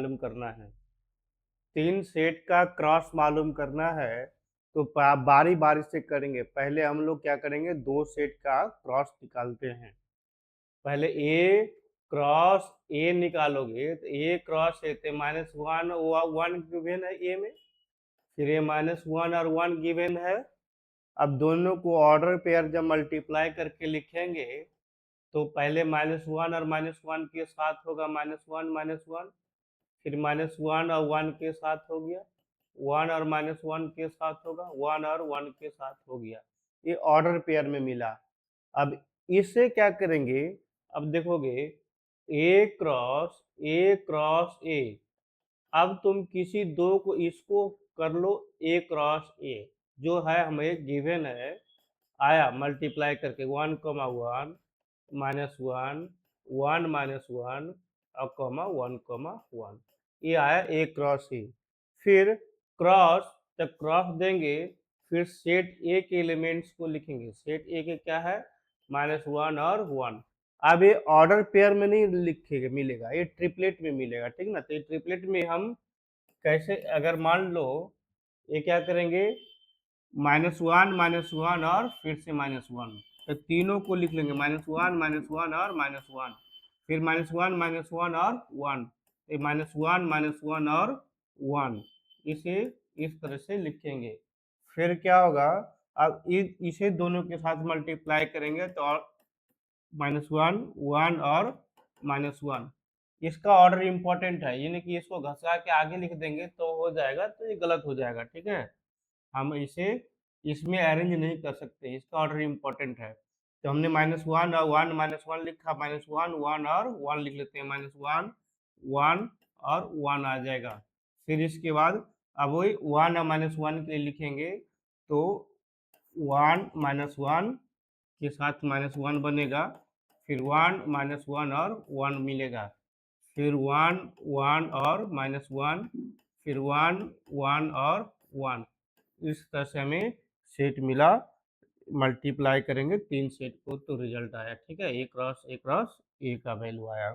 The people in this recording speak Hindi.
मालूम करना है, 3 सेट का क्रॉस मालूम करना है, तो बारी बारी से करेंगे। पहले हम लोग क्या करेंगे, 2 सेट का क्रॉस निकालते हैं। पहले ए क्रॉस ए निकालोगे तो ए क्रॉस ए तो -1 1 गिवन है ए में, फिर ये -1 और 1 गिवन है। अब दोनों को ऑर्डर पेयर जब मल्टीप्लाई करके लिखेंगे तो पहले -1 और -1 के साथ होगा -1 -1, फिर -1 और 1 के साथ हो गया, 1 और -1 के साथ होगा, 1 और 1 के साथ हो गया। ये ऑर्डर पेयर में मिला। अब इससे क्या करेंगे, अब देखोगे ए क्रॉस ए। अब तुम किसी दो को इसको कर लो ए क्रॉस ए, जो है हमें गिवन है, आया मल्टीप्लाई करके 1 कमा 1 -1 1 -1 और कमा 1 कमा 1, ये आया ए क्रॉस ए। फिर क्रॉस, जब क्रॉस देंगे फिर सेट ए के एलिमेंट्स को लिखेंगे। सेट ए के क्या है, -1 और 1। अब ये ऑर्डर पेयर में नहीं लिखेगा, मिलेगा, ये ट्रिपलेट में मिलेगा, ठीक ना। तो ये ट्रिपलेट में हम कैसे, अगर मान लो ये क्या करेंगे, -1 -1 और फिर से -1, तो तीनों को लिख लेंगे, -1 -1 और -1, फिर -1 -1 और 1, -1 -1 और 1, इसे इस तरह से लिखेंगे। फिर क्या होगा, अब इसे दोनों के साथ मल्टीप्लाई करेंगे तो -1 1 और -1, इसका ऑर्डर इंपॉर्टेंट है, यानी कि इसको घसा के आगे लिख देंगे तो हो जाएगा, तो ये गलत हो जाएगा, ठीक है। हम इसे इसमें अरेंज नहीं कर सकते, इसका ऑर्डर इंपॉर्टेंट है। तो हमने -1 और 1 -1 लिखा, -1 1 और 1 लिख लेते हैं, -1 1 और 1 आ जाएगा। फिर इसके बाद अब वही 1 और -1 के लिए लिखेंगे, तो 1 -1 के साथ -1 बनेगा, फिर 1 -1 और 1 मिलेगा, फिर 1 1 और -1, फिर 1 1 और 1, इस तरह से हमें सेट मिला। मल्टीप्लाई करेंगे 3 सेट को तो रिजल्ट आया, ठीक है, ए क्रॉस ए का वैल्यू आया।